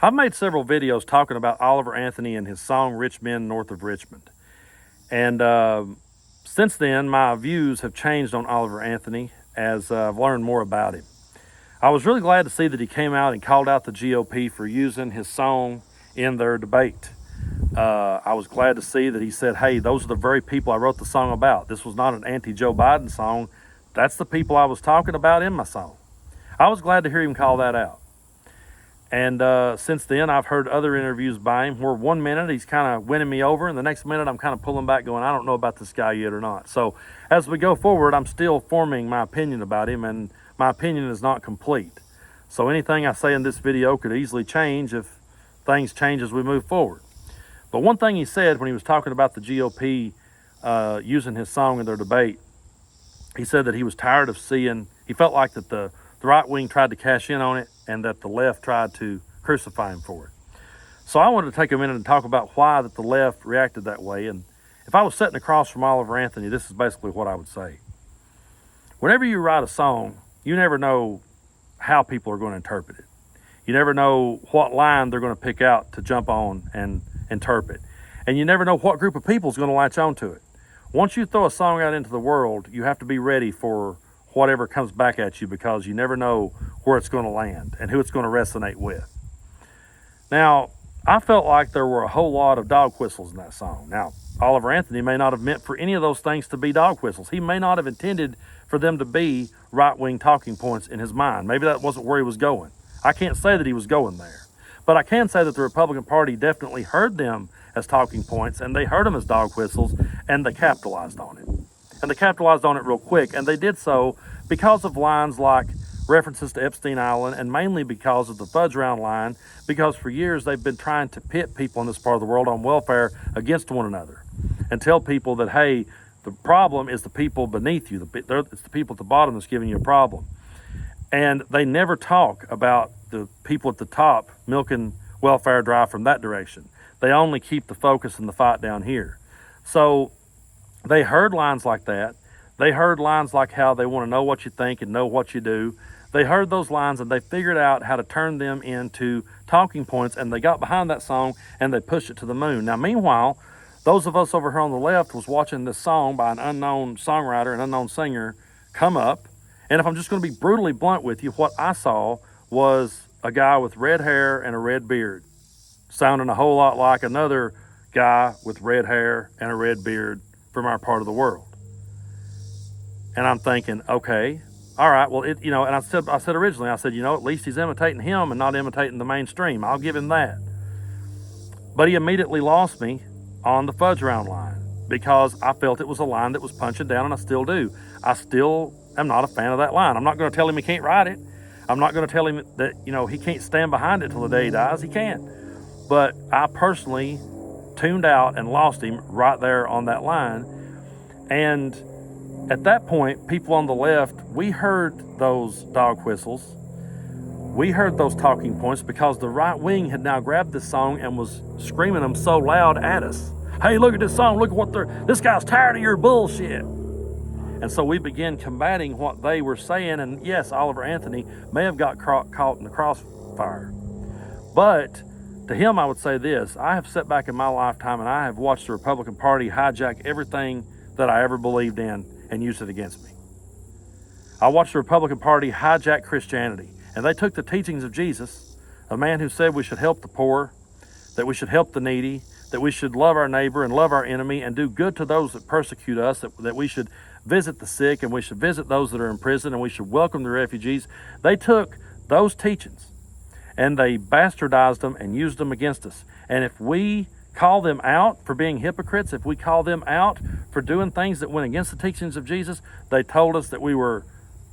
I've made several videos talking about Oliver Anthony and his song Rich Men North of Richmond. And since then, my views have changed on Oliver Anthony as I've learned more about him. I was really glad to see that he came out and called out the GOP for using his song in their debate. I was glad to see that he said, hey, those are the very people I wrote the song about. This was not an anti-Joe Biden song. That's the people I was talking about in my song. I was glad to hear him call that out. And since then, I've heard other interviews by him where 1 minute he's kind of winning me over, and the next minute I'm kind of pulling back going, I don't know about this guy yet or not. So as we go forward, I'm still forming my opinion about him, and my opinion is not complete. So anything I say in this video could easily change if things change as we move forward. But one thing he said when he was talking about the GOP using his song in their debate, he said that he was tired of seeing, he felt like that the right wing tried to cash in on it and that the left tried to crucify him for it. So I wanted to take a minute and talk about why that the left reacted that way. And if I was sitting across from Oliver Anthony, this is basically what I would say. Whenever you write a song, you never know how people are going to interpret it. You never know what line they're going to pick out to jump on and interpret. And you never know what group of people is going to latch onto it. Once you throw a song out into the world, you have to be ready for whatever comes back at you, because you never know where it's going to land and who it's going to resonate with. Now, I felt like there were a whole lot of dog whistles in that song. Now, Oliver Anthony may not have meant for any of those things to be dog whistles. He may not have intended for them to be right-wing talking points in his mind. Maybe that wasn't where he was going. I can't say that he was going there. But I can say that the Republican Party definitely heard them as talking points, and they heard them as dog whistles, and they capitalized on it. And they capitalized on it real quick, and they did so because of lines like references to Epstein Island, and mainly because of the fudge round line, because for years they've been trying to pit people in this part of the world on welfare against one another and tell people that, hey, the problem is the people beneath you. It's the people at the bottom that's giving you a problem. And they never talk about the people at the top milking welfare dry from that direction. They only keep the focus and the fight down here. So they heard lines like that. They heard lines like how they want to know what you think and know what you do. They heard those lines and they figured out how to turn them into talking points, and they got behind that song and they pushed it to the moon. Now, meanwhile, those of us over here on the left was watching this song by an unknown songwriter, an unknown singer, come up. And if I'm just going to be brutally blunt with you, what I saw was a guy with red hair and a red beard, sounding a whole lot like another guy with red hair and a red beard from our part of the world. And I'm thinking, okay, all right, well, and I said originally, at least he's imitating him and not imitating the mainstream. I'll give him that. But he immediately lost me on the fudge round line, because I felt it was a line that was punching down, and I still do. I still am not a fan of that line. I'm not going to tell him he can't write it. I'm not going to tell him that, he can't stand behind it till the day he dies. He can't. But I personally tuned out and lost him right there on that line. And at that point, people on the left, we heard those dog whistles. We heard those talking points because the right wing had now grabbed this song and was screaming them so loud at us. Hey, look at this song. Look at this guy's tired of your bullshit. And so we began combating what they were saying. And yes, Oliver Anthony may have got caught in the crossfire. But to him, I would say this. I have sat back in my lifetime and I have watched the Republican Party hijack everything that I ever believed in and use it against me. I watched the Republican Party hijack Christianity, and they took the teachings of Jesus, a man who said we should help the poor, that we should help the needy, that we should love our neighbor and love our enemy and do good to those that persecute us, that we should visit the sick and we should visit those that are in prison and we should welcome the refugees. They took those teachings and they bastardized them and used them against us. And if we call them out for being hypocrites, if we call them out for doing things that went against the teachings of Jesus, they told us that we were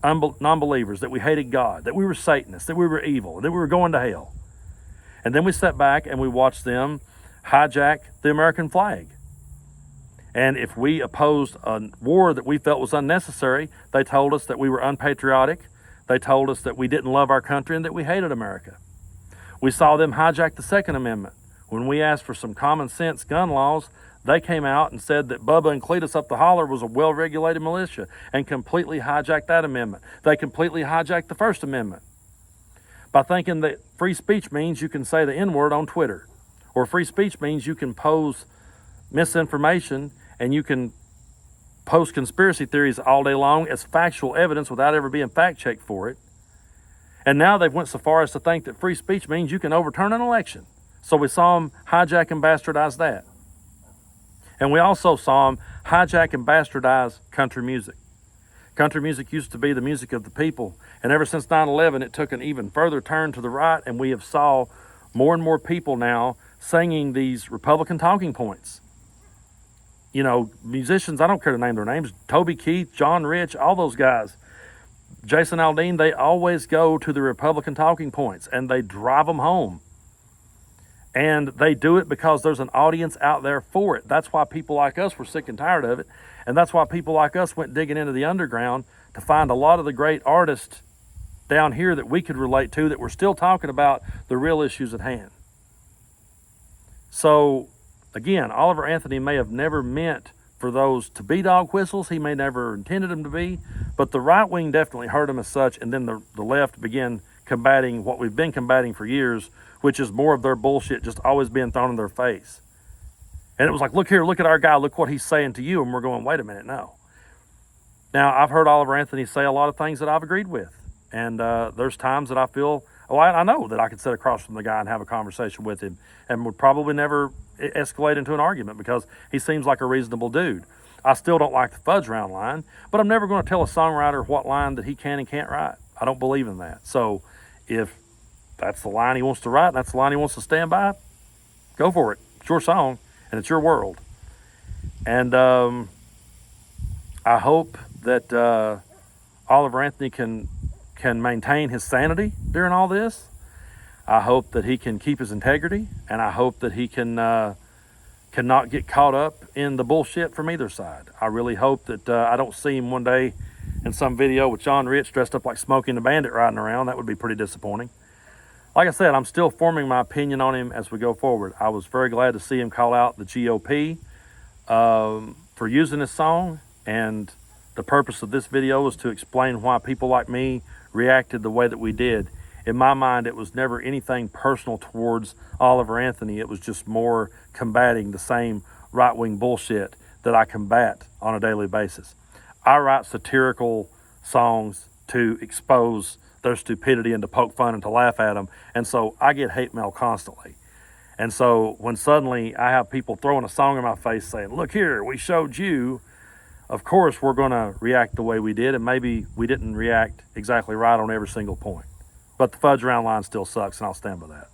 non-believers, that we hated God, that we were Satanists, that we were evil, that we were going to hell. And then we sat back and we watched them hijack the American flag. And if we opposed a war that we felt was unnecessary, they told us that we were unpatriotic. They told us that we didn't love our country and that we hated America. We saw them hijack the Second Amendment. When we asked for some common sense gun laws, they came out and said that Bubba and Cletus up the holler was a well-regulated militia and completely hijacked that amendment. They completely hijacked the First Amendment. by thinking that free speech means you can say the N-word on Twitter, or free speech means you can pose misinformation and you can post conspiracy theories all day long as factual evidence without ever being fact-checked for it. And now they've went so far as to think that free speech means you can overturn an election. So we saw them hijack and bastardize that. And we also saw them hijack and bastardize country music. Country music used to be the music of the people. And ever since 9/11, it took an even further turn to the right, and we have saw more and more people now singing these Republican talking points. You know, musicians, I don't care to name their names, Toby Keith, John Rich, all those guys, Jason Aldean, they always go to the Republican talking points and they drive them home. And they do it because there's an audience out there for it. That's why people like us were sick and tired of it. And that's why people like us went digging into the underground to find a lot of the great artists down here that we could relate to, that were still talking about the real issues at hand. So, again, Oliver Anthony may have never meant for those to be dog whistles. He may never intended them to be. But the right wing definitely heard him as such. And then the left began combating what we've been combating for years, which is more of their bullshit just always being thrown in their face. And it was like, look here, look at our guy, look what he's saying to you. And we're going, wait a minute, no. Now, I've heard Oliver Anthony say a lot of things that I've agreed with. And there's times that I feel, I know that I could sit across from the guy and have a conversation with him and would probably never escalate into an argument because he seems like a reasonable dude. I still don't like the fudge round line, but I'm never going to tell a songwriter what line that he can and can't write. I don't believe in that. So if that's the line he wants to write and that's the line he wants to stand by, go for it. It's your song and it's your world. And I hope that Oliver Anthony can maintain his sanity during all this. I hope that he can keep his integrity, and I hope that he cannot get caught up in the bullshit from either side. I really hope that I don't see him one day in some video with John Rich dressed up like Smokey and the Bandit riding around. That would be pretty disappointing. Like I said, I'm still forming my opinion on him as we go forward. I was very glad to see him call out the GOP for using this song, and the purpose of this video was to explain why people like me reacted the way that we did. In my mind, it was never anything personal towards Oliver Anthony. It was just more combating the same right-wing bullshit that I combat on a daily basis. I write satirical songs to expose their stupidity and to poke fun and to laugh at them. And so I get hate mail constantly. And so when suddenly I have people throwing a song in my face saying, look here, we showed you, of course we're going to react the way we did, and maybe we didn't react exactly right on every single point. But the fudge round line still sucks, and I'll stand by that.